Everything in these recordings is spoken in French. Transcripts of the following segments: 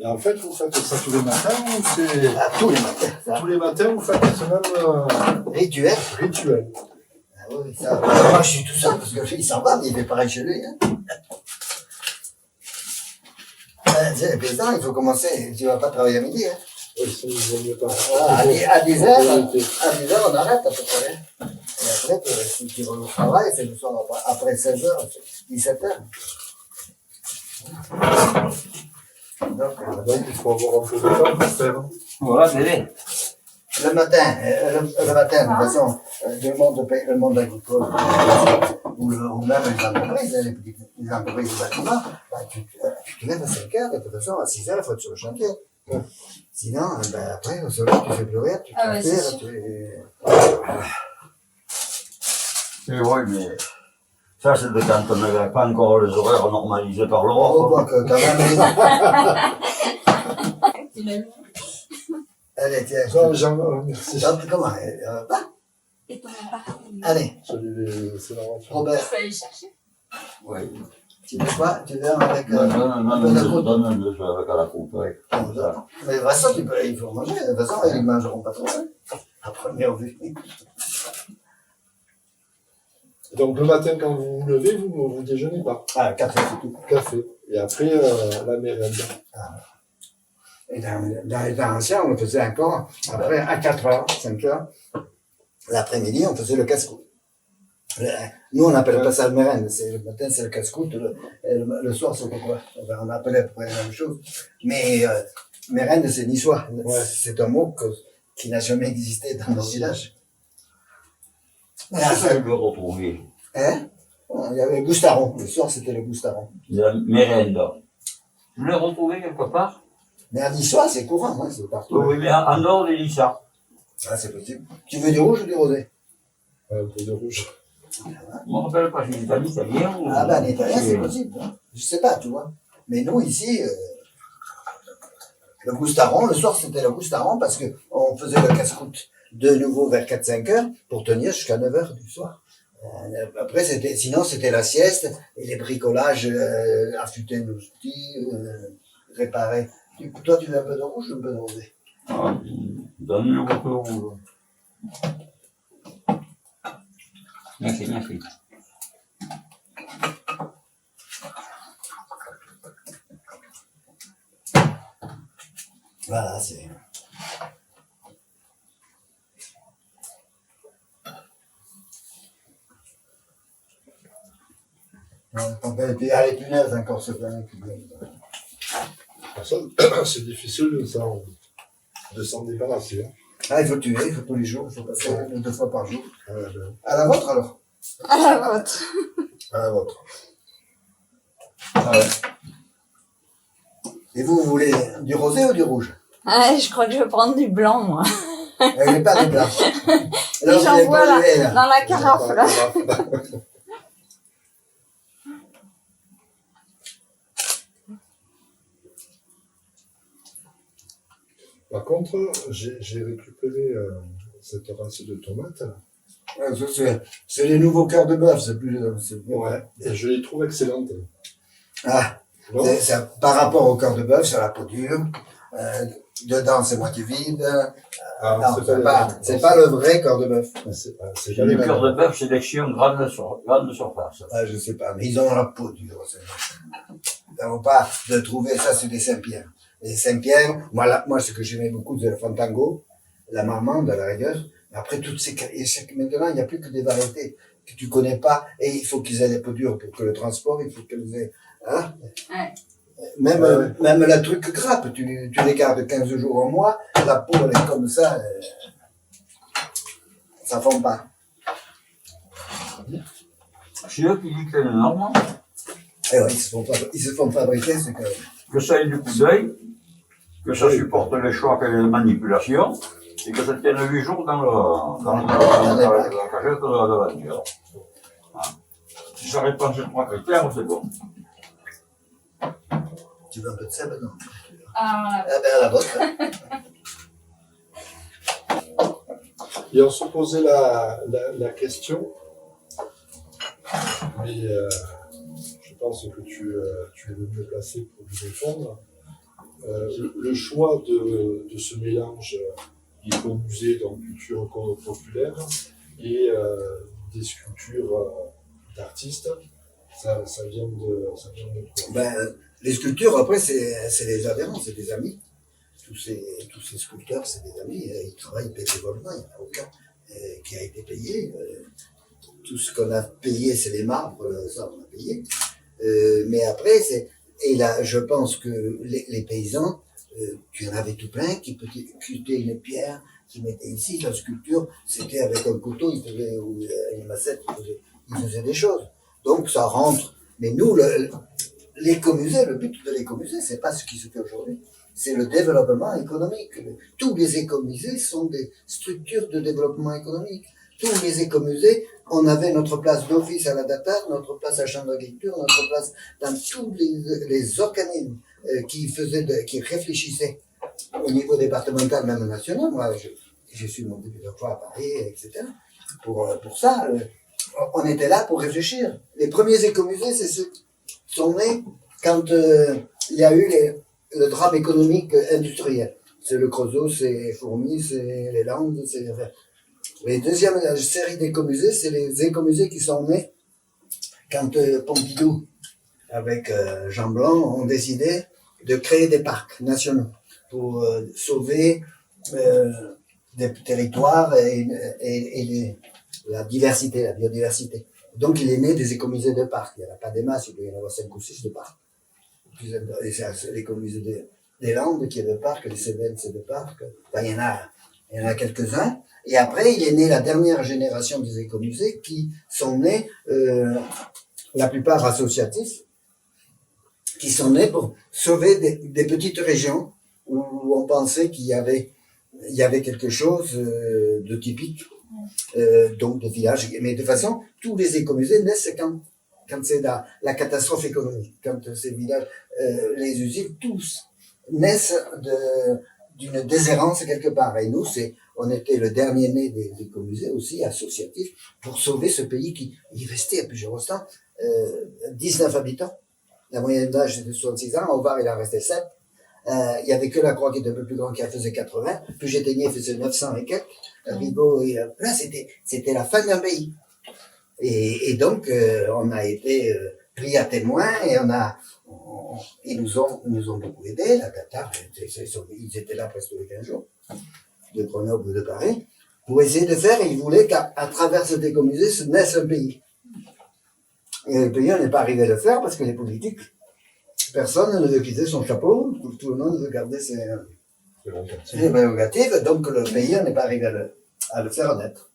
Et en fait, vous faites ça tous les matins ou c'est... Ah, tous les matins, ça. Tous les matins, vous faites ce même Rituel. rituel. Ah oui, ça. Moi, je suis tout seul parce que il s'en va, mais il fait pareil chez lui. Hein. C'est plaisant, il faut commencer. Tu vas pas travailler à midi. Hein. Oui, ça, il vaut mieux pas. Voilà, à 10 heures, on arrête à peu près. Et après, si tu vas au travail, c'est le soir après 16 heures, 17 heures. Donc, Il faut avoir un peu de temps pour faire. Voilà, bébé. le matin, de toute façon, le monde agricole, ou même les entreprises, les entreprises de bâtiment, bah, tu te lèves à 5 heures, de toute façon, à 6 heures, il faut être sur le chantier. Sinon, après, au soleil, tu fais plus rien, tu transpires, Et oui, mais ça, c'est de quand on n'avait pas encore les horaires normalisés par l'Europe. Oh, bah, que quand même. Allez, tiens, Merci. comment allez, C'est la rentrée. Robert, Je peux aller chercher. Oui. tu veux quoi? Tu viens avec Donne peu deux avec à la coupe. Oui. Comme ça. Mais de toute façon, il faut manger. De toute façon, ils ne mangeront pas trop. Hein, à première vue. Donc le matin, quand vous vous levez, vous déjeunez pas. Ah, café, c'est tout. Café. Et après, la mériende. Et dans les temps anciens, on faisait encore, après, à 4 heures, 5 heures, l'après-midi, on faisait le casse-croûte. Nous, on n'appelle pas ça le mérène. Le matin, c'est le casse-croûte. Le soir, c'est quoi? On appelait à peu près la même chose. Mais mérène, c'est niçois. Ouais. C'est un mot qui n'a jamais existé dans nos villages. C'est ça que je veux retrouver. Hein? Il y avait le goustaron. Le soir, c'était le goustaron. La mérende. Je l'ai retrouvé quelque part. Mais à niçois, c'est courant, hein, c'est partout. Oui, mais en dehors des Lissas. Ah, c'est possible. Tu veux du rouge ou du rosé? Un peu de rouge. Je ne me rappelle pas si c'est en italien ou... Ah, ben, en italien, c'est possible. Hein. Je sais pas, tu vois. Mais nous, ici, le goustaron, le soir, c'était le goustaron parce que on faisait le casse-croûte de nouveau vers 4-5 heures pour tenir jusqu'à 9 heures du soir. Après, sinon, c'était la sieste et les bricolages, affûter nos outils, réparer. Toi, tu veux un peu de rouge ou un peu de rosé? Ah, donne-le un peu rouge. Merci, merci. Voilà, c'est... Et puis, ah, les punaises, encore, c'est plein de punaises. C'est difficile de s'en débarrasser. Hein. Ah, il faut tuer, il faut tous les jours, il faut passer 2 fois par jour. Ben, À la vôtre, alors? À la vôtre. à la vôtre. Ah ouais. Et vous voulez du rosé ou du rouge? Ah, je crois que je vais prendre du blanc, moi. Il n'est pas de blanc. Et j'en vois là, dans la carafe, là. Par contre, j'ai récupéré cette race de tomates. Là. Ouais, c'est les nouveaux cœurs de bœuf, c'est plus... Ouais. Et je les trouve excellentes. Ah, Non par rapport au cœur de bœuf, c'est la peau dure. Dedans, c'est moitié vide. Non, c'est pas le vrai cœur de bœuf. C'est Le cœur de bœuf, sélection grande surface. Ah, je sais pas, mais ils ont la peau dure. Nous n'avons pas de trouver ça sur des Saint-Pierre. Les Saint-Pierre, moi, ce que j'aimais beaucoup, c'est le Fantango, la marmande, à la rigueur. Mais après, maintenant, il n'y a plus que des variétés que tu connais pas, et il faut qu'ils aient des peaux dures pour que le transport, il faut qu'ils aient, hein? Ouais. Même la truc grappe, tu les gardes 15 jours au mois, la peau, elle est comme ça, ça fond pas. C'est eux qui dictent les normes. Et ouais, ils se font fabriquer, c'est Que ça ait du coup d'œil, que ça supporte les chocs et les manipulations, et que ça tienne 8 jours dans la cagette de la voiture. Si ça répond ces 3 critères, c'est bon. Tu veux un peu de sel, non? Ah, Ah ben, à la vôtre. Et on se posait la question, mais je pense que tu es le mieux placé pour lui répondre. le choix de ce mélange écomusée dans culture populaire et des sculptures d'artistes, ça vient de quoi? Ben, les sculptures, après, c'est des adhérents, c'est des amis. Tous ces sculpteurs, c'est des amis. Ils travaillent bénévolement, il n'y en a aucun qui a été payé. Tout ce qu'on a payé, c'est les marbres, ça on a payé. Mais après, et là, je pense que les paysans, tu en avais tout plein, qui cutaient une pierre, qui mettaient ici, la sculpture, c'était avec un couteau, ils faisaient, ou une massette, ils faisaient des choses. Donc ça rentre. Mais nous, l'écomusée, le but de l'écomusée, c'est pas ce qui se fait aujourd'hui. C'est le développement économique. Tous les écomusées sont des structures de développement économique. Tous les écomusées, on avait notre place d'office à la DATAR, notre place à la Chambre d'agriculture, notre place dans tous les organismes qui réfléchissaient au niveau départemental, même national. Moi, je suis monté plusieurs fois à Paris, etc. Pour ça, on était là pour réfléchir. Les premiers écomusées, c'est ceux qui sont nés quand il y a eu le drame économique industriel. C'est le Creusot, c'est Fourmi, c'est les Landes, c'est... Enfin, les deuxièmes séries d'écomusées, c'est les écomusées qui sont nés quand Pompidou, avec Jean Blanc, ont décidé de créer des parcs nationaux pour sauver des territoires et la diversité, la biodiversité. Donc il est né des écomusées de parcs. Il n'y en a pas des masses, il doit y en avoir 5 ou 6 de parcs. C'est l'écomusée des Landes qui est de parc, les Cévennes c'est de parc. Enfin, il y en a quelques-uns. Et après, il est né la dernière génération des écomusées qui sont nés, la plupart associatifs, qui sont nés pour sauver des petites régions où on pensait qu'il y avait quelque chose de typique, donc des villages. Mais de toute façon, tous les écomusées naissent quand c'est la catastrophe économique, quand ces villages, les usines, tous naissent d'une déshérence quelque part. Et nous, on était le dernier né des écomusées aussi, associatifs, pour sauver ce pays qui y restait à plus de 19 habitants. La moyenne d'âge c'était 66 ans, au Var il en restait 7. Il y avait que la Croix qui était un peu plus grande qui en faisait 80, puis j'éteignais faisait 900 et quelques. Rigaud, là c'était la fin d'un pays. Et donc on a été pris à témoin et ils nous ont beaucoup aidés. La Qatar, ils étaient là presque tous les 15 jours, de Grenoble ou de Paris, pour essayer de faire, et ils voulaient qu'à travers cet écomusée se naisse un pays. Et le pays, on n'est pas arrivé à le faire parce que les politiques, personne ne veut quitter son chapeau, tout le monde veut garder ses prérogatives, donc le pays, on n'est pas arrivé à le faire naître.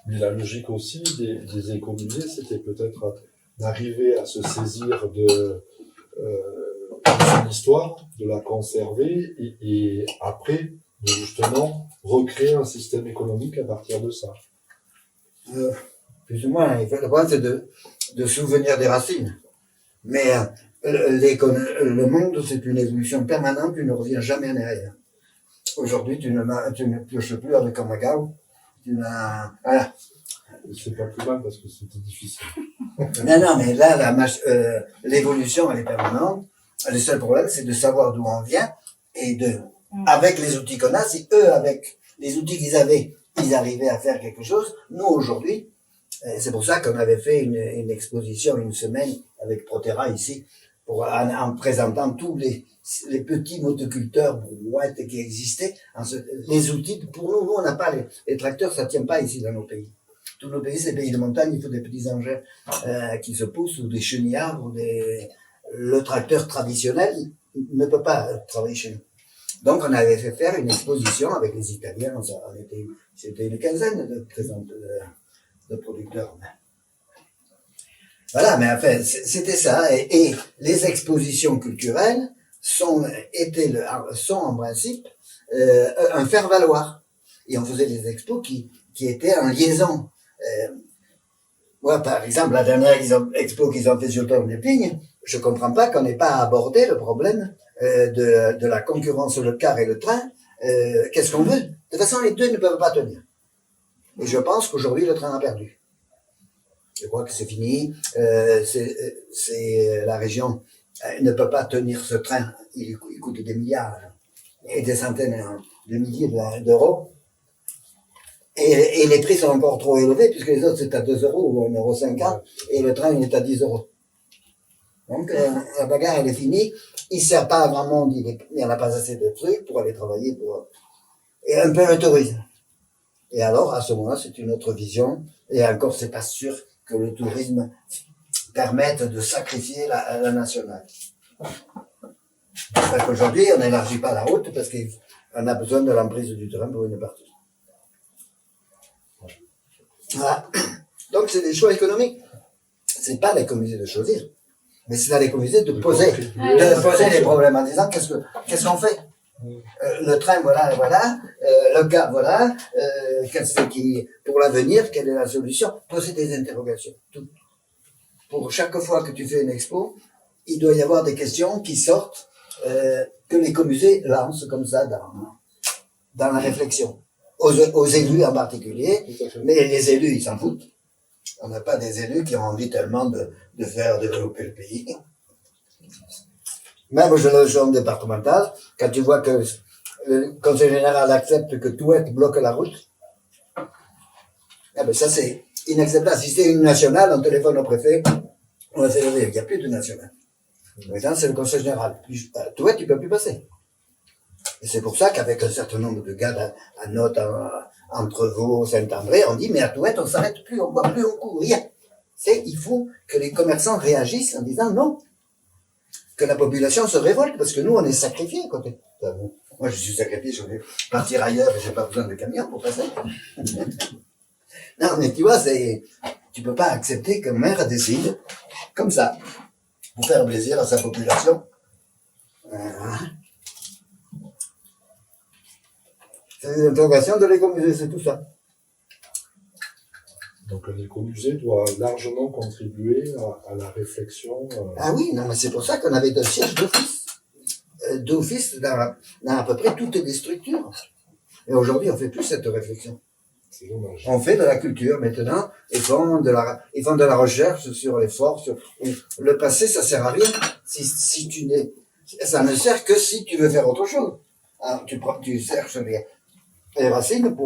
Mais la logique aussi des écomusées, c'était peut-être d'arriver à se saisir de son histoire, de la conserver et après, de justement recréer un système économique à partir de ça. Plus ou moins, le problème c'est de souvenir des racines. Mais le monde, c'est une évolution permanente, tu ne reviens jamais en arrière. Aujourd'hui, tu ne pioches plus avec un magao. Voilà. C'est pas plus mal parce que c'était difficile. Non, mais là, l'évolution, elle est permanente. Le seul problème, c'est de savoir d'où on vient et avec les outils qu'on a, si eux, avec les outils qu'ils avaient, ils arrivaient à faire quelque chose. Nous, aujourd'hui, c'est pour ça qu'on avait fait une exposition une semaine avec Protera ici, en présentant tous les petits motoculteurs brouettes qui existaient. Les outils, pour nous, on n'a pas les tracteurs, ça tient pas ici dans nos pays. Tous nos pays, c'est des pays de montagne, il faut des petits engins qui se poussent, ou des chenillards, le tracteur traditionnel ne peut pas travailler chez nous. Donc on avait fait faire une exposition avec les Italiens, c'était une quinzaine de producteurs. Voilà, mais enfin, c'était ça. Et les expositions culturelles sont en principe un faire-valoir. Et on faisait des expos qui étaient en liaison. Moi, par exemple, la dernière expo qu'ils ont fait sur le Tour des Pignes, je comprends pas qu'on n'ait pas abordé le problème de la concurrence le car et le train. Qu'est-ce qu'on veut? De toute façon, les deux ne peuvent pas tenir. Et je pense qu'aujourd'hui, le train a perdu. Je crois que c'est fini. C'est la région ne peut pas tenir ce train. Il coûte des milliards et des centaines de milliers d'euros. Et les prix sont encore trop élevés puisque les autres c'est à 2 euros ou 1,50 € et le train il est à 10 euros. Donc la bagarre elle est finie. Il ne sert pas à grand monde, il n'y en a pas assez de trucs pour aller travailler et un peu le tourisme. Et alors à ce moment-là c'est une autre vision et encore c'est pas sûr que le tourisme permette de sacrifier la nationale. Parce qu'aujourd'hui on n'élargit pas la route parce qu'on a besoin de l'emprise du train pour une partie. Voilà. Donc c'est des choix économiques. C'est pas l'économie de choisir, mais c'est à l'économie de poser les problèmes en disant qu'est-ce qu'on fait. Le train voilà, le gars voilà, qu'est-ce qui pour l'avenir, quelle est la solution? Poser des interrogations. Tout. Pour chaque fois que tu fais une expo, il doit y avoir des questions qui sortent que l'écomusée lance comme ça dans la réflexion. Aux élus en particulier, mais les élus, ils s'en foutent. On n'a pas des élus qui ont envie tellement de faire développer le pays. Même aux élections départementales, quand tu vois que le conseil général accepte que Touette bloque la route, eh ben ça c'est inacceptable. Si c'est une nationale, on téléphone au préfet, on va faire il n'y a plus de nationale. Maintenant c'est le conseil général. Touette, tu peux plus passer. Et c'est pour ça qu'avec un certain nombre de gars à Note, entre Vaud, Saint-André, on dit, mais à Touette, on s'arrête plus, on boit plus, on court, rien. Il faut que les commerçants réagissent en disant non. Que la population se révolte, parce que nous, on est sacrifiés, côté. Moi, je suis sacrifié, je vais partir ailleurs et j'ai pas besoin de camion pour passer. Non, mais tu vois, tu peux pas accepter qu'un maire décide, comme ça, pour faire plaisir à sa population. C'est une interrogation de l'écomusée, c'est tout ça. Donc l'écomusée doit largement contribuer à la réflexion. Ah oui, non, mais c'est pour ça qu'on avait 2 sièges d'office. D'office dans à peu près toutes les structures. Et aujourd'hui, on fait plus cette réflexion. C'est dommage. On fait de la culture maintenant, ils font de la recherche sur les forces. Le passé, ça sert à rien. Si tu n'es, ça ne sert que si tu veux faire autre chose. Alors, tu cherches les racines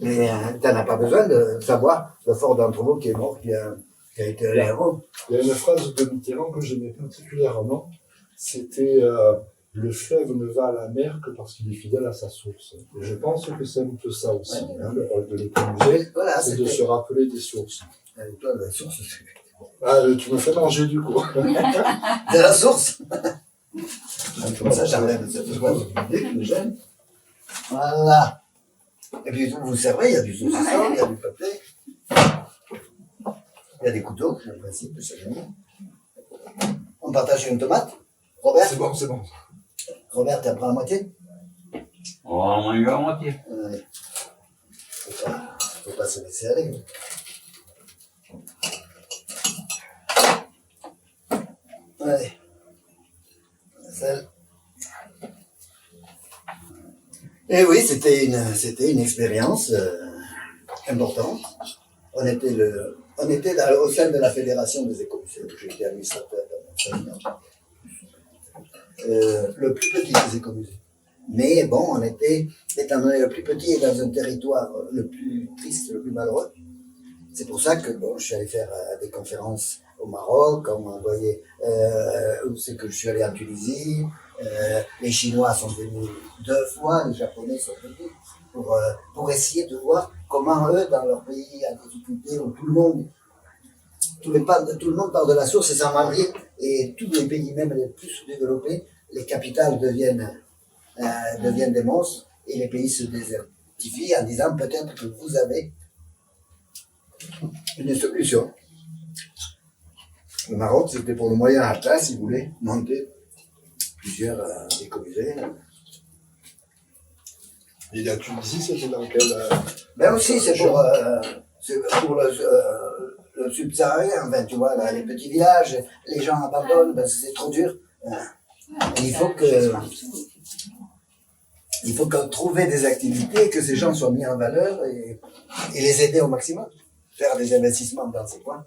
mais t'en as pas besoin de savoir le fort d'entre vous qui est mort, qui a été un héros. Il y a une phrase de Mitterrand que j'aimais particulièrement, c'était le fleuve ne va à la mer que parce qu'il est fidèle à sa source. Et je pense que c'est un peu ça aussi, le rôle de l'écomusée, Voilà, c'est de se rappeler des sources. Toi, la source, Tu me fais manger du coup. de la source. Comme ça, j'enlève cette phrase qui me gêne. Voilà. Et puis, vous servez, il y a du saucisson, il y a du papier. Il y a des couteaux, c'est le principe, c'est génial. On partage une tomate. Robert? C'est bon. Robert, tu prends la moitié? On va en manger la moitié. Ouais. Faut pas se laisser aller. Allez. Sel. Et oui, c'était une expérience importante. On était au sein de la fédération des écomusées. J'étais administrateur pendant 5 ans. Le plus petit des écomusées. Mais bon, on était, étant donné le plus petit et dans un territoire le plus triste, le plus malheureux. C'est pour ça que bon, je suis allé faire des conférences au Maroc, on m'a envoyé, où c'est que je suis allé en Tunisie. Les Chinois sont venus 2 fois, les Japonais sont venus pour essayer de voir comment eux, dans leur pays à difficulté, où tout le monde part de la source et s'en marier, et tous les pays, même les plus sous-développés, les capitales deviennent des monstres, et les pays se désertifient en disant peut-être que vous avez une solution. Le Maroc, c'était pour le moyen Atlas, ils voulaient monter plusieurs écomusées. Et la Tunisie, c'était dans quel... Mais aussi, c'est pour le subsaharien, enfin, tu vois, là, les petits villages, les gens abandonnent parce que c'est trop dur. Il faut trouver des activités, que ces gens soient mis en valeur et les aider au maximum. Faire des investissements dans ces coins.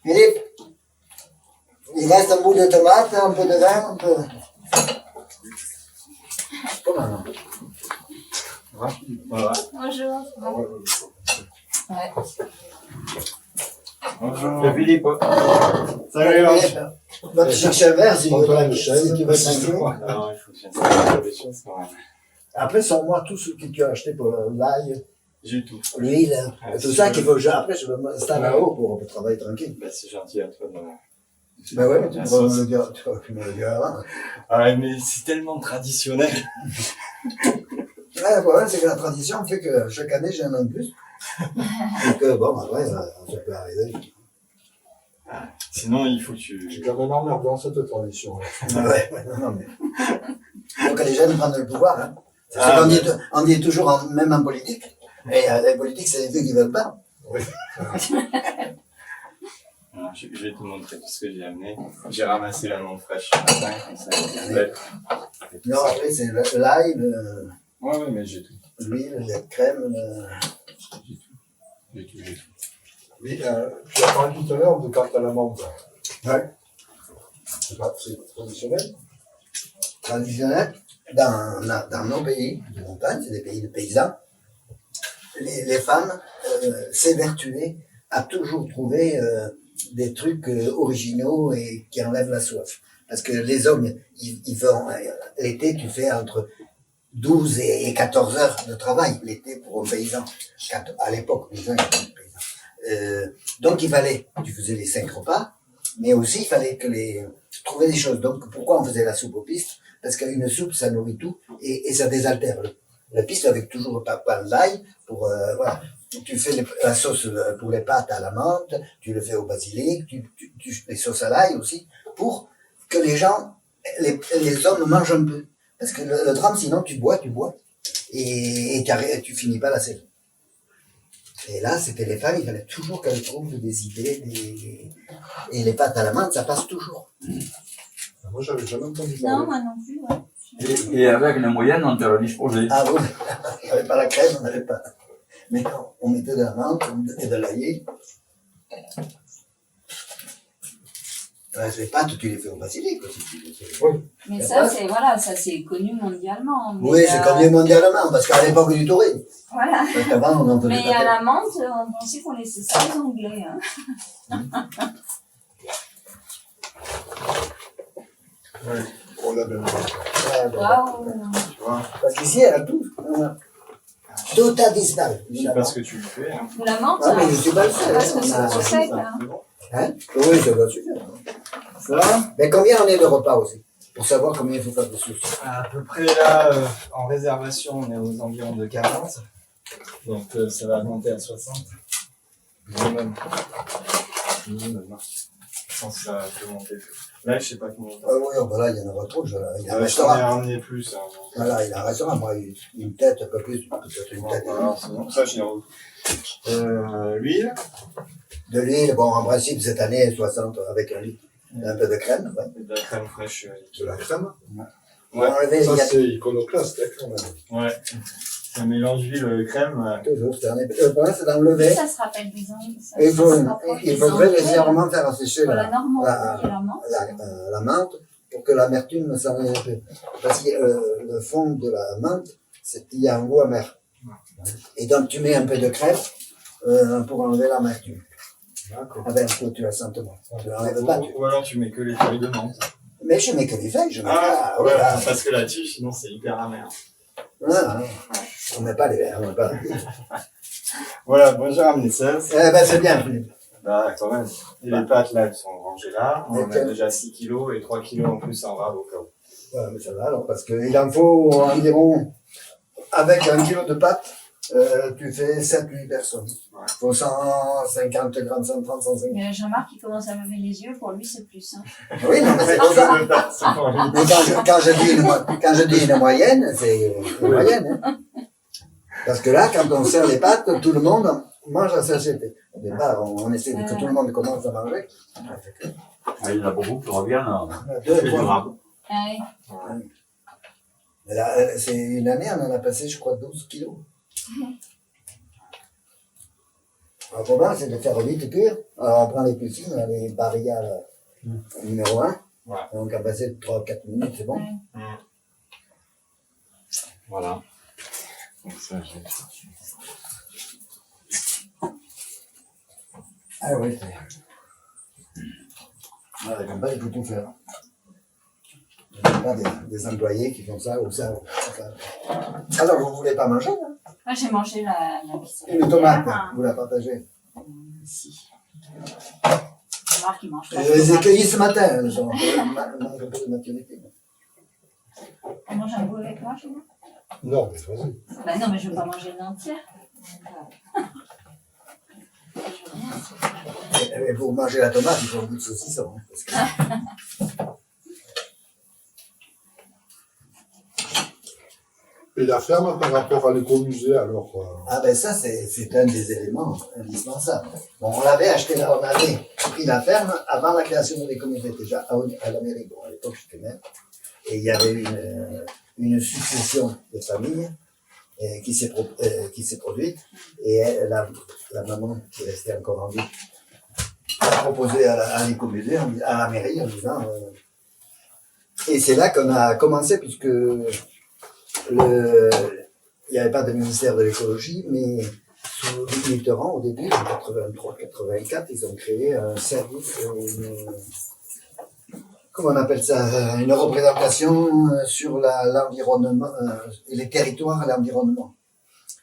Philippe, Il reste un bout de tomate, un peu de vin, un peu... Comment non? Voilà. Bonjour. Ouais. Bonjour. C'est Philippe. Salut, va te chercher un verre si tu Prends-toi veux, une chaise. si tu veux t'inquiéter. Non, il faut que j'installe des choses quand même. Après, sors-moi tout ce que tu as acheté pour l'ail, J'ai tout. l'huile, Ah, tout si ça je qu'il veux. faut que après je vais m'installer là-haut pour travailler tranquille. Bah, c'est gentil à toi de... Ben ouais, tu La vas sauce. me le dire, tu vas me le dire avant. Ah, mais c'est tellement traditionnel. Ouais, le problème, c'est que la tradition fait que chaque année, j'ai un an de plus. Et que, bon, après, ça peut arriver. Sinon, il faut que J'ai tu... quand même emmerdant cette tradition. Ouais, non, mais. Donc, les jeunes prennent le pouvoir, hein. C'est ce Ah, qu'on ouais. on dit toujours, même en politique. Et les politiques, c'est les vieux qui veulent pas. Alors, je vais te montrer tout ce que j'ai amené. J'ai ramassé la menthe fraîche ce matin, comme ça, elle est Non, après, c'est l'ail, Ouais, ouais, mais j'ai tout. l'huile, la crème, J'ai tout, j'ai tout. Oui, tu as parlé tout à l'heure de carte à la menthe. Ouais. C'est traditionnel. traditionnel. Dans nos pays de montagne, c'est des pays de paysans, les femmes s'évertuaient à toujours trouver des trucs originaux et qui enlèvent la soif. Parce que les hommes, ils font, l'été, tu fais entre 12 et 14 heures de travail, l'été, pour un paysan. À l'époque, les gens étaient paysans. Donc, il fallait, tu faisais les 5 repas, mais aussi, il fallait trouver des choses. Donc, pourquoi on faisait la soupe aux pistes? Parce qu'une soupe, ça nourrit tout, et ça désaltère. La piste avec toujours pas d'ail, pour, voilà. Tu fais la sauce pour les pâtes à la menthe, tu le fais au basilic, tu fais sauce à l'ail aussi, pour que les gens, les hommes mangent un peu. Parce que le drame, sinon, tu bois, et tu finis pas la saison. Et là, c'était les femmes, il fallait toujours qu'elles trouvent des idées, et les pâtes à la menthe, ça passe toujours. Moi, j'avais jamais entendu Non, parler. moi non plus, ouais. Et avec une moyenne, on te l'a disposé. Ah oui, il n'y avait pas la crème, on n'avait pas. Mais non, on mettait de la menthe, on mettait de l'ail. Les pâtes, tu les fais au basilic aussi. Mais ça, c'est, voilà, ça c'est connu mondialement. Mais, Oui, c'est connu mondialement, parce qu'à l'époque du tourisme. Voilà. Parce qu'avant, on en faisait Mais pas. à la menthe, on pensait qu'on laissait ça aux Anglais. Hein. On l'a bien vu. Waouh. Parce qu'ici, elle a tout. Tout a disparu. Je sais pas ce que tu me fais. Hein. La menthe, Ah, mais je suis pas le seul. parce que On c'est a- trop sec. Hein. C'est bon. Hein? Oui, ça va suffire. Ça va? Mais combien on est de repas aussi? Pour savoir combien il faut faire de sauce. À peu près là, en réservation, on est aux environs de 40. Donc ça va monter à 60. Minimum. Minimum. Hein. Je pense que ça peut monter. Là, je sais pas combien. Ah oui, oh, ben là, il y en aura trop. Il y a un Je t'en ai restaurant. ramené plus. Hein, Voilà, il y a un restaurant. Moi, une tête, un peu plus. Peut-être une tête. voilà, c'est bon. Ça, j'ai l'huile. De l'huile, bon, en principe, cette année, 60 avec un litre. Un peu de crème. Ouais. Et de la crème fraîche. De la crème. On va enlever, il y Ça, a c'est iconoclaste, hein, quand même. Ouais. Un mélange d'huile-crème. toujours. Le problème, c'est d'enlever. Ça se rappelle des Anglais. Ça, Il faut, ça se rapproche il des faudrait Anglais, légèrement faire assécher pour la la Normandie et la menthe. la menthe pour que l'amertume ne s'en aille un peu. Parce que le fond de la menthe, il y a un goût amer. Et donc tu mets un peu de crème pour enlever l'amertume. D'accord. Avec un peu, tu la sens moins. Tu l'enlèves pas. Ou alors tu mets que les feuilles de menthe. Mais je mets que les feuilles, je mets Ah, pas. ouais, Voilà. parce que la tige, sinon c'est hyper amer. Voilà. On met pas les verres, on met pas. Voilà, bon, j'ai ramené ça. Eh ben c'est bien, Philippe. Bah, quand même. Et les pâtes, là, elles sont rangées là. On en Ok. a déjà 6 kilos et 3 kilos en plus en rab au cas où. Voilà, mais ça va alors, parce qu'il en faut environ, avec 1 kilo de pâtes, tu fais 7-8 personnes. Ouais. Il faut 150 grammes, 130, 150. Mais Jean-Marc, il commence à lever les yeux. Pour lui, c'est plus. Hein. Oui, non, mais c'est pour ça. De pâtes, c'est pour lui. Mais quand je dis une moyenne, c'est une moyenne. Hein. Parce que là, quand on sert les pâtes, tout le monde mange à sa satiété. Au départ, on essaie que tout le monde commence à manger. Ah, il y en a beaucoup qui reviennent. Deux, C'est trois. durable. Ah oui. Mais là, c'est une année, on en a passé, je crois, 12 kilos. Alors, le problème, c'est de faire vite cuire. Alors, on prend les cuisines, les barillades numéro 1. Voilà. Donc, à passer de 3-4 minutes, c'est bon. Voilà. Donc ça, j'ai... Ah oui, c'est... Ah, la campagne, il faut tout faire. Il n'y a pas des employés qui font ça ou ça. Ou ça. Alors, vous ne voulez pas manger, hein? Moi, j'ai mangé la pizza. Une tomate, vous la partagez. Si. Marc, il mange pas. Je les ai cueillis ce matin, ils ont un peu de maturité. On mange un bout avec moi chez moi? Non, mais vas-y. Bah non, mais je veux pas manger une entière. Et pour manger la tomate, il faut un bout de saucisson. Hein, parce que... Et la ferme par rapport à l'écomusée, alors Ah ben ça, c'est un des éléments indispensables. Bon, on avait pris la ferme avant la création de l'écomusée, déjà à l'Amérique. Bon, à l'époque, j'étais maire. Et il y avait une succession de familles qui s'est produite. Et la maman, qui est restée encore en vie, a proposé à l'écomusée, à la mairie, en disant... Et c'est là qu'on a commencé, puisque... il n'y avait pas de ministère de l'écologie, mais sous Mitterrand, au début, en 83-84, ils ont créé un service, comment on appelle ça, une représentation sur l'environnement, les territoires et l'environnement.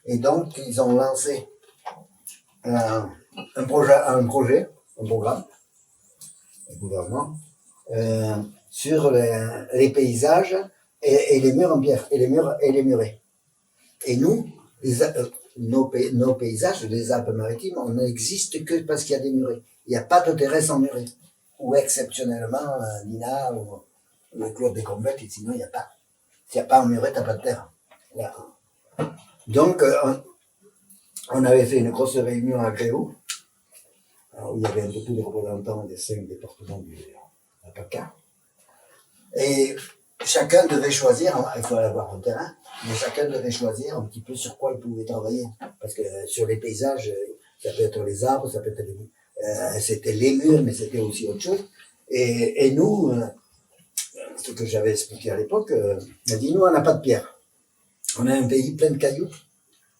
Et donc, ils ont lancé un programme, le gouvernement, sur les paysages et les murs en pierre, et les murets. Et nous, nos paysages des Alpes-Maritimes, on n'existe que parce qu'il y a des murets. Il n'y a pas de terrain sans muret. Ou exceptionnellement, Nina ou le Claude des Combettes, sinon il n'y a pas. S'il n'y a pas un muret, tu n'as pas de terre. Voilà. Donc, on avait fait une grosse réunion à Gréoux, où il y avait un peu tous les représentants des 5 départements du PACA. Et chacun devait choisir, il fallait avoir un terrain, mais chacun devait choisir un petit peu sur quoi il pouvait travailler. Parce que sur les paysages, ça peut être les arbres, ça peut être c'était les murs, mais c'était aussi autre chose. Et nous, ce que j'avais expliqué à l'époque, on a dit, nous, on n'a pas de pierre. On a un pays plein de cailloux,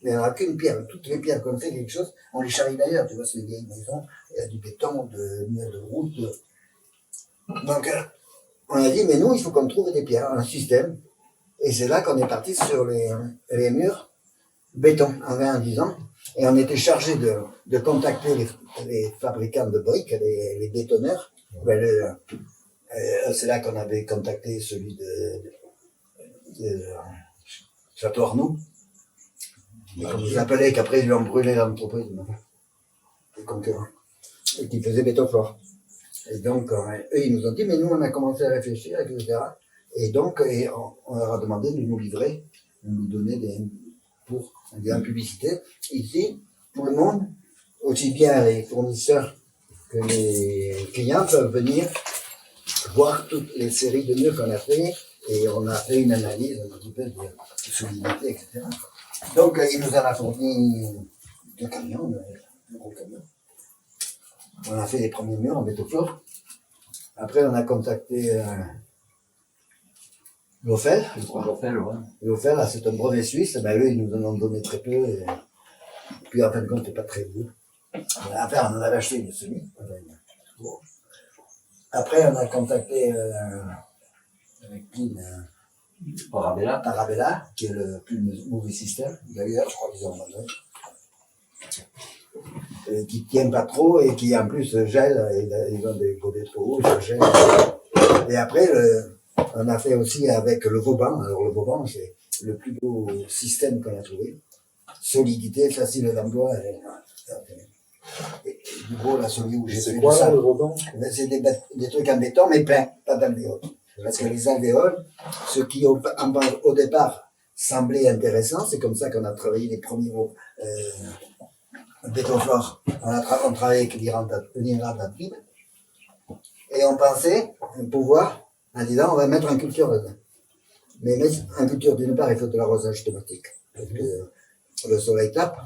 mais on n'a qu'une pierre. Toutes les pierres qu'on fait quelque chose, on les charrie d'ailleurs. Tu vois, c'est des vieilles maisons, il y a du béton, de murs de route. Donc, on a dit, mais nous, il faut qu'on trouve des pierres, un système. Et c'est là qu'on est parti sur les murs béton, en 10 ans. Et on était chargé de contacter les fabricants de briques, les bétonneurs. C'est là qu'on avait contacté celui de Château Arnoux. Comme ils appelaient, qu'après ils lui ont brûlé l'entreprise, les concurrents, et qui faisait Bétofort. Et donc, eux, ils nous ont dit, mais nous, on a commencé à réfléchir, etc. Et donc, on leur a demandé de nous livrer, de nous donner pour en publicité. Ici, tout le monde, aussi bien les fournisseurs que les clients, peuvent venir voir toutes les séries de murs qu'on a fait, et on a fait une analyse un petit peu de solidité, etc. Donc, il nous en a fourni 2 camions, 2 gros camions. On a fait les premiers murs en Bétofort. Après, on a contacté Lofel, je crois. Lofel, c'est un brevet suisse. Ben, eux, ils nous en ont donné très peu. Et puis, en fin de compte, c'est pas très beau. Enfin, on en avait acheté une semi. Bon. Après, on a contacté avec qui Tarabella, qui est le plus mauvais système. D'ailleurs, je crois qu'ils ont abandonné. Qui tient pas trop et qui en plus gèle, ils ont des gros dépôts, ça gèle. Et après, on a fait aussi avec le Vauban. Alors le Vauban, c'est le plus beau système qu'on a trouvé. Solidité, facile d'emploi. Et du gros, là, celui où j'ai fait c'est quoi ça, le Vauban? c'est des trucs en béton, mais plein, pas d'alvéoles. Parce que les alvéoles, ce qui au départ semblait intéressant, c'est comme ça qu'on a travaillé les premiers Bétofort. On travaillait avec l'Irlande, et on pensait pouvoir, en disant, on va mettre en culture dedans. Mais mettre en culture, d'une part, il faut de l'arrosage automatique, parce que le soleil tape.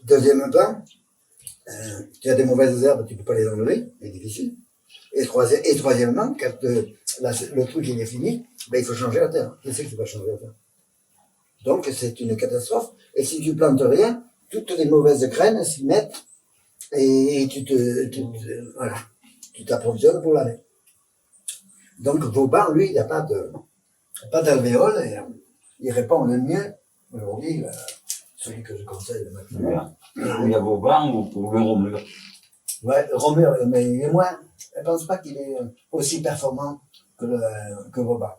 Deuxièmement, tu as des mauvaises herbes, tu ne peux pas les enlever, c'est difficile. Et troisièmement, quand le truc il est fini, ben, il faut changer la terre. Qu'est-ce qui va changer la terre? Donc c'est une catastrophe. Et si tu plantes rien, toutes les mauvaises graines s'y mettent et voilà, tu t'approvisionnes pour l'année. Donc Vauban, lui, il n'a pas d'alvéole et il répond le mieux aujourd'hui, celui que je conseille le matin. Il y a Vauban ou le Romur. Ouais, Romur, mais il est moins. Je ne pense pas qu'il est aussi performant que Vauban.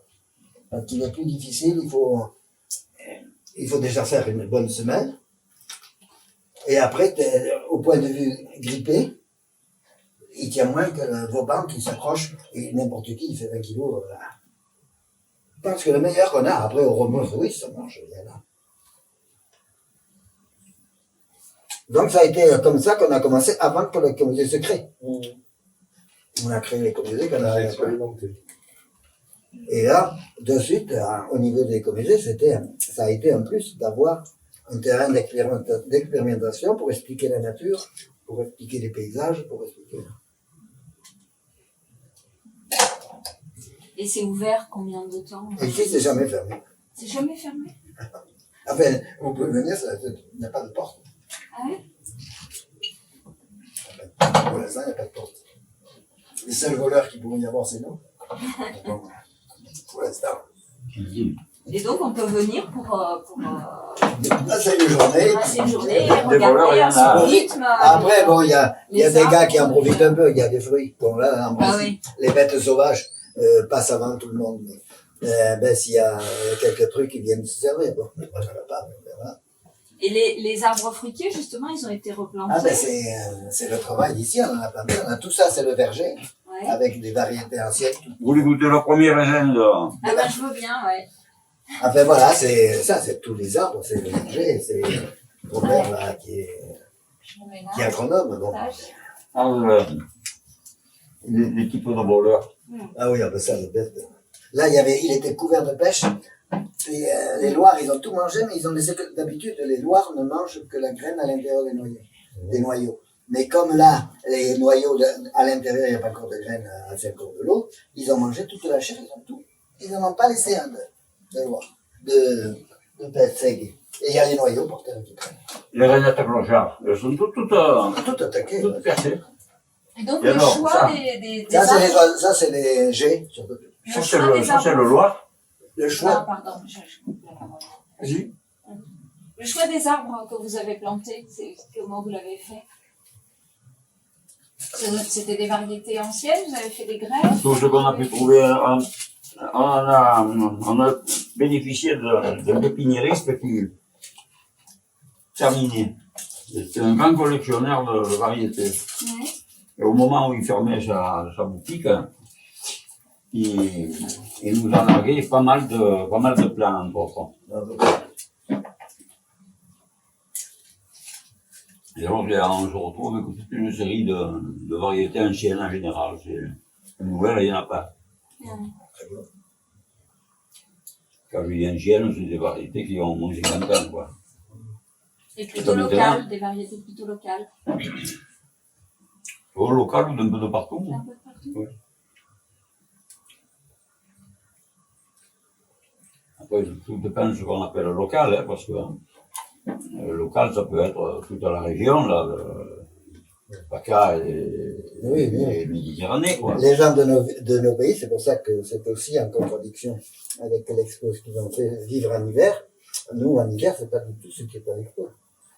Parce qu'il est plus difficile, il faut déjà faire une bonne semelle. Et après, au point de vue grippé, il tient moins que le Vauban qui s'accroche et n'importe qui, il fait 20 kilos. Voilà. Je pense que le meilleur qu'on a, après au Romur, oui, ça marche, il y en a. Donc ça a été comme ça qu'on a commencé avant que le comité se crée. On a créé les comités qu'on a expérimenté. Et là, de suite, au niveau des comités, ça a été en plus d'avoir un terrain d'expérimentation pour expliquer la nature, pour expliquer les paysages, pour expliquer... Et c'est ouvert combien de temps? Et ici, c'est jamais fermé. C'est jamais fermé? Enfin, vous pouvez venir, il n'y a pas de porte. Ah ouais? Pour l'instant, il n'y a pas de porte. Les seuls voleurs qui pourraient y avoir, c'est nous. Donc, pour l'instant. Et donc on peut venir pour Passer une journée. passer une journée, Des voleurs, il y regarder en à a. son rythme. Après, bon, il y a Les des arbres. gars qui en profitent un peu, il y a des fruits. Bon, là, en Ah principe, oui. les bêtes sauvages passent avant tout le monde. Mais, ben, s'il y a quelques trucs, ils viennent se servir. Bon, moi, j'en ai pas, mais voilà. Et les arbres fruitiers, justement, ils ont été replantés. Ah, ben, c'est le travail d'ici, on en a planté. On a tout ça, c'est le verger, Ouais. avec des variétés anciennes. Vous voulez goûter le premier raisin de... Ah ben, je veux bien, ouais. Enfin, voilà, c'est tous les arbres, c'est le verger, c'est Robert, là, qui est Je me mets qui est là. agronome. Bon. L'équipe de voleurs. Ah oui, ah ben ça, les bêtes. Là, il était couvert de pêche. Et, les Loirs, ils ont tout mangé, mais ils ont laissé que d'habitude, les Loirs ne mangent que la graine à l'intérieur des noyaux. Mais comme là, les noyaux à l'intérieur, il n'y a pas encore de graines à 5 de l'eau, ils ont mangé toute la chair, ils ont tout. Ils n'en ont pas laissé un de Loirs, de seigle. Et il y a les noyaux pour terre qui traînent. Les rainettes clochards, elles sont toutes Tout attaqué. toutes percées. Et donc Et le alors, choix ça. des Ça, arbres. c'est les G. Ça, c'est le Loir. Le Ah, choix. pardon, je coupe la parole. Vas-y. Le choix des arbres que vous avez plantés, comment vous l'avez fait? C'était des variétés anciennes, vous avez fait des greffes? Tout ce qu'on a pu trouver, on a bénéficié d'un pépiniériste qui terminait. C'était un grand collectionneur de variétés. Oui. Et au moment où il fermait sa boutique, il nous en larguait pas mal de plants encore. Et donc, là, on se retrouve avec toute une série de variétés anciennes en général. Une nouvelle, il n'y en a pas. Quand je dis anciennes, c'est des variétés qui ont moins de 50 ans, quoi. Et plutôt locales, des variétés plutôt locales. Au local ou d'un peu de partout. Un peu partout. Oui. Après, tout dépend de ce qu'on appelle local, hein, parce que local, ça peut être toute la région, là, le PACA et Méditerranée, quoi. Les gens de nos pays, c'est pour ça que c'est aussi en contradiction avec l'expo qu'ils ont fait vivre en hiver. Nous, en hiver, c'est pas du tout ce qui est à l'expo.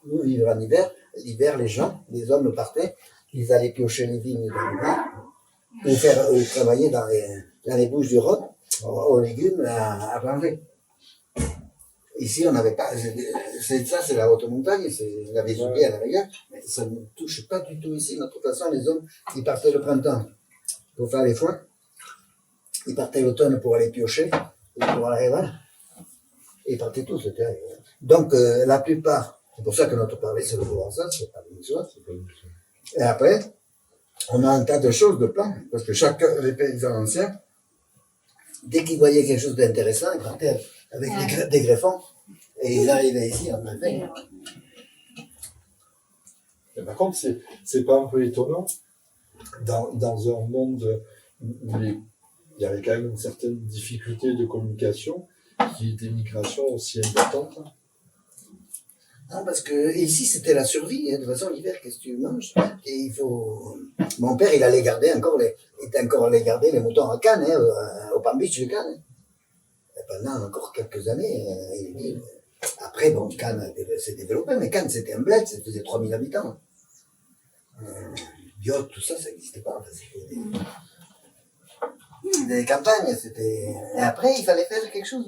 Nous, vivre en hiver, l'hiver, les hommes partaient, ils allaient piocher les vignes dans le Var, ou travailler dans les Bouches-du-Rhône, aux légumes à planter. Ici, on n'avait pas, ça c'est la haute montagne, c'est la Vésubie à la rigueur, mais ça ne touche pas du tout ici. De toute façon, les hommes, ils partaient le printemps pour faire les foins, ils partaient l'automne pour aller piocher, ou pour aller, voilà. Ils partaient tous, c'était. Donc, la plupart, c'est pour ça que notre parler, c'est le Provençal, c'est pas le Niçois. Et après, on a un tas de choses, de plans, parce que chacun, les paysans anciens, dès qu'ils voyaient quelque chose d'intéressant, ils partaient avec des greffons, et ils arrivaient ici en Bretagne. Mais par contre, c'est pas un peu étonnant dans un monde où il y avait quand même une certaine difficulté de communication, qui est des migrations aussi importantes. Non, parce que ici, c'était la survie. Hein. De toute façon, l'hiver, qu'est-ce que tu manges? Et il faut... Mon père, il allait garder il était encore allé garder les moutons à Cannes, hein, au Palm Beach de Cannes. Et pendant encore quelques années, il dit... Après, bon, Cannes s'est développé, mais Cannes, c'était un bled, ça faisait 3000 habitants. Biot, tout ça, ça n'existait pas. Enfin, c'était des campagnes, c'était... Et après, il fallait faire quelque chose.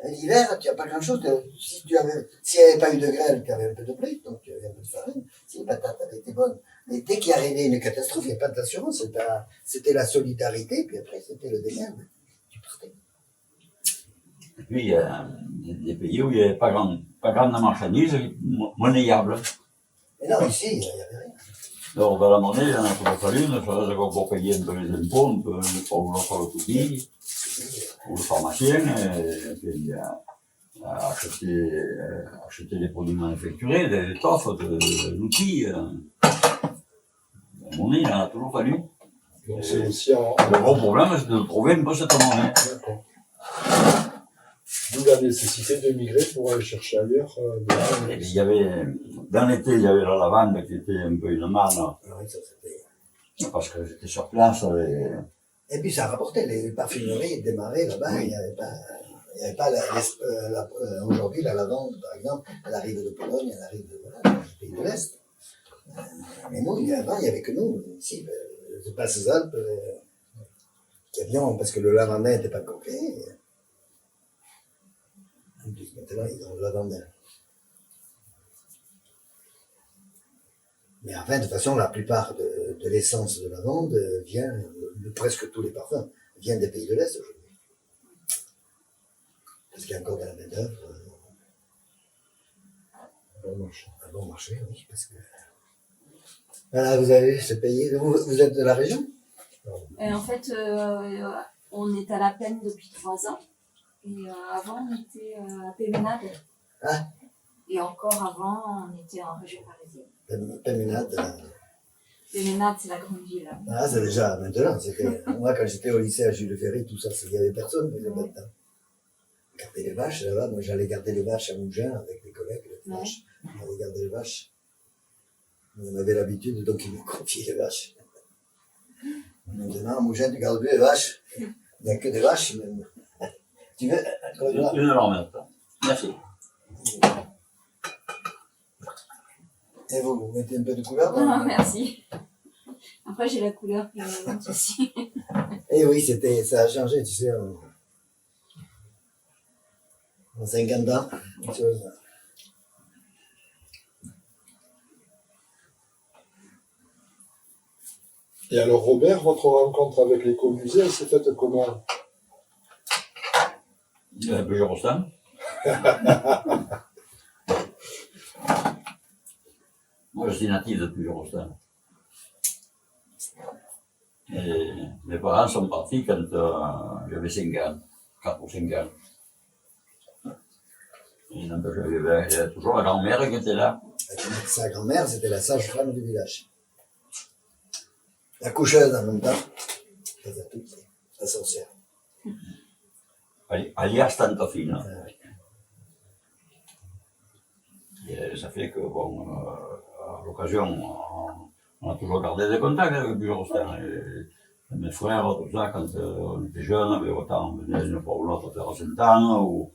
L'hiver, tu n'as pas grand-chose. S'il n'y avait pas eu de grêle, tu avais un peu de pluie, donc tu avais un peu de farine. Si les patates avaient été bonnes. Mais dès qu'il arrivait une catastrophe, il n'y a pas d'assurance. C'était la solidarité, puis après, c'était le démerde. Tu partais. Et puis, il y a des pays où il n'y avait pas grande marchandise, monnayable. Mais non, ici, il n'y avait rien. Alors, dans la monnaie, il y en a toujours fallu, ne serait-ce que pour payer un peu les impôts, un peu pour l'offre le coûtis, ou le pharmacien, et puis acheter des produits manufacturés, des étoffes, de l'outil. La monnaie, il en a toujours fallu. Donc c'est aussi Le gros problème, c'est de trouver un peu cette monnaie. D'accord. D'où la nécessité de migrer pour aller chercher ailleurs. Et puis, il y avait, dans l'été, il y avait la lavande qui était un peu une manne, Oui, ça, c'était... parce que j'étais sur place. Et puis ça rapportait, les parfumeries démarraient là-bas, il n'y avait pas aujourd'hui la lavande, par exemple, elle arrive de Pologne, elle arrive des pays de l'Est. Mais nous, avant, il n'y avait que nous, ici, c'est pas ces Alpes, qui avions, parce que le lavandin n'était pas encore créé. En plus, maintenant, ils ont le lavandin. Mais enfin, de toute façon, la plupart de l'essence de lavande vient, presque tous les parfums, viennent des pays de l'Est aujourd'hui. Parce qu'il y a encore de la main-d'œuvre. Bon marché. Un bon marché, oui, parce que... Voilà, vous avez ce pays, vous êtes de la région? Et en fait, on est à La Plaine depuis 3 ans. Et avant, on était à Péménade. Ah. Et encore avant, on était en région parisienne. Péménade. Péménade, c'est la grande ville. Ah, c'est déjà maintenant. Moi, quand j'étais au lycée à Jules Ferry, tout ça, il n'y avait personne qui faisait là-dedans. Garder les vaches, là-bas. Moi, j'allais garder les vaches à Mougins avec des collègues. Les vaches. On allait garder les vaches. On avait l'habitude, donc ils nous confiaient les vaches. Maintenant, à Mougins, tu gardes plus les vaches. Il n'y a que des vaches. Même. Tu veux Une leur mettre. Merci. Et vous mettez un peu de couleur Ah, merci. Après, j'ai la couleur qui me monte ici. Eh oui, ça a changé, tu sais, en 50 ans. Une chose. Et alors Robert, votre rencontre avec l'écomusée, elle s'est faite comment? Il y a plusieurs rostans. Moi, je suis natif de plusieurs rostans. Et mes parents sont partis quand j'avais 5 ans, 4 ou 5 ans. Et donc, j'avais toujours la grand-mère qui était là. Sa grand-mère, c'était la sage-femme du village. La coucheuse en même temps. La sorcière. Alias Tantofine. Et ça fait que, bon, à l'occasion, on a toujours gardé des contacts avec plusieurs rostans. Mes frères, tout ça, quand on était jeunes, autant on venait une fois ou l'autre faire à Sainte-Anne,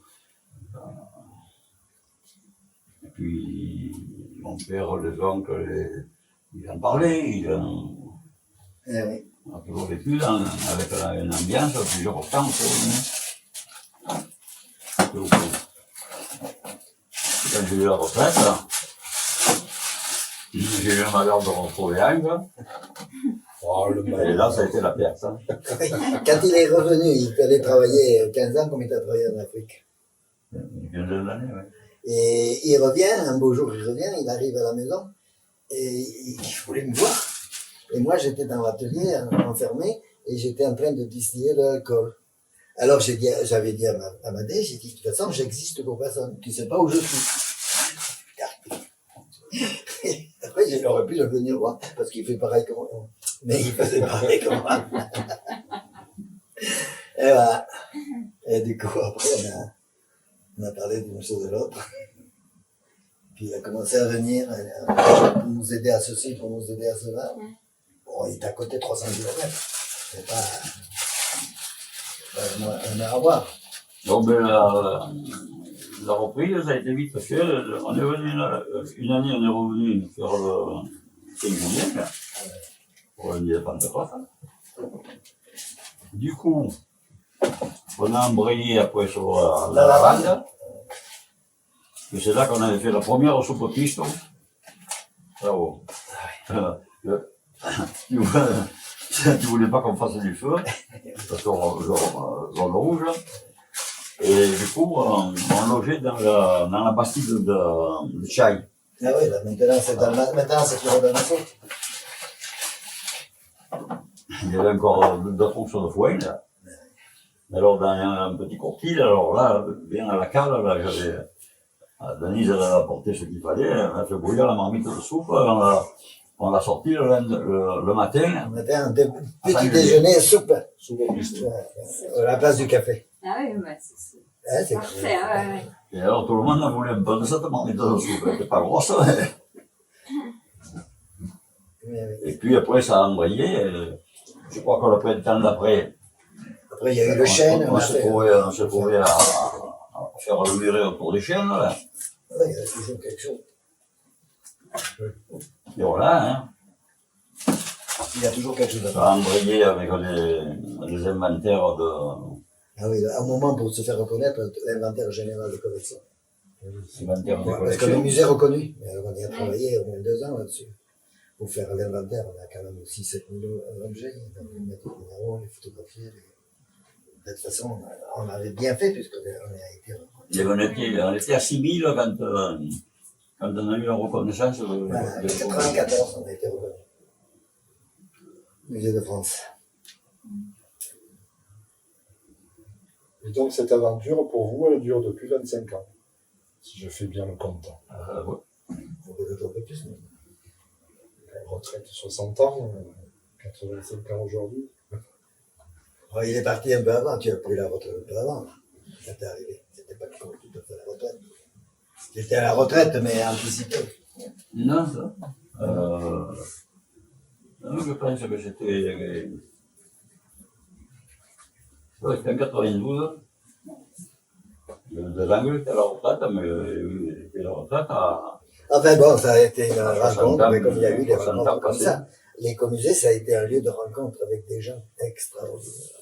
et puis mon père, les oncles, ils en parlaient, Eh oui. on a toujours vécu avec une ambiance, plusieurs rostans autour de nous. Quand j'ai eu la retraite, j'ai eu le malheur de retrouver Angle. Oh, le Et mal. là, ça a été la perte. Hein. Quand il est revenu, il est allé travailler 15 ans comme il a travaillé en Afrique. Une quinzaine d'années, oui. Et il revient, un beau jour il revient, il arrive à la maison et il voulait me voir. Et moi j'étais dans l'atelier enfermé et j'étais en train de distiller de l'alcool. Alors j'avais dit à Madé, j'ai dit de toute façon j'existe pour personne, tu sais pas où je suis. Et après j'aurais pu le venir voir parce qu'il fait pareil que moi. Mais il faisait parler comme moi. Et voilà. Et du coup, après, on a parlé d'une chose et de l'autre. Puis il a commencé à venir pour nous aider à ceci, pour nous aider à cela. Bon, il est à côté 300 km. C'est pas un à voir. Donc, ben, la reprise, ça a été vite fait. On est venu, une année, on est revenu faire le séminaire pour le de Pentecôte. Du coup, on a embrayé après sur la lavande. Et c'est là qu'on avait fait la première soupe piston. Là-haut. Tu voulais pas qu'on fasse du feu, parce qu'on zone rouge. Et du coup, on logeait dans la bastide de Chai. Ah oui, là, maintenant, c'est toujours dans la soupe. Il y avait encore deux fonctions de foin, là. Alors, dans un petit courtil, alors là, bien à la cale, là, j'avais, Denise, elle a apporté ce qu'il fallait, elle a fait bouillir la marmite de soupe, on l'a sorti le matin. On avait un petit déjeuner soupe. Soupe au piston. À la place du café. Ah oui, bah, c'est Ouais, c'est parfait. Ouais. Et alors, tout le monde a voulu un peu de cette marmite de soupe, elle n'était pas grosse. Et puis après, ça a embrayé, je crois qu'on l'a pris le temps d'après. Après, il y a eu le chêne. On s'est trouvé à faire le virer autour des chênes, là. Ouais, il y a toujours quelque chose. Et voilà, hein. Il y a toujours quelque chose à Ça faire. a embrayé avec les inventaires de... Ah oui, à un moment, pour se faire reconnaître, l'inventaire général de collection. inventaires de Parce que le collection. musée est reconnu. On y a travaillé au moins 2 ans là-dessus. Pour faire l'inventaire, on a quand même aussi 7000 objets. Donc, les mettre en numéro, les photographier. De toute façon, on avait bien fait puisqu'on a été reconnu. On était à 6000 quand on a eu la reconnaissance. Voilà, en 94, on a été reconnu. Musée de France. Et donc cette aventure, pour vous, elle dure depuis 25 ans, si je fais bien le compte. Ouais. Faut peut-être un peu plus, mais... Retraite 60 ans, 85 ans aujourd'hui. Oh, il est parti un peu avant, tu as pris la retraite un peu avant. Ça t'est arrivé. C'était pas tout à fait la retraite. J'étais à la retraite, mais anticipé. Non, ça. Non, je pense que c'était... C'était en 92. De l'angle, c'était à la retraite, mais c'était la retraite à... Enfin bon, ça a été une 60 rencontre, ans, mais comme il y a eu des 60 ans rencontres comme passés. ça. L'écomusée, ça a été un lieu de rencontre avec des gens extraordinaires.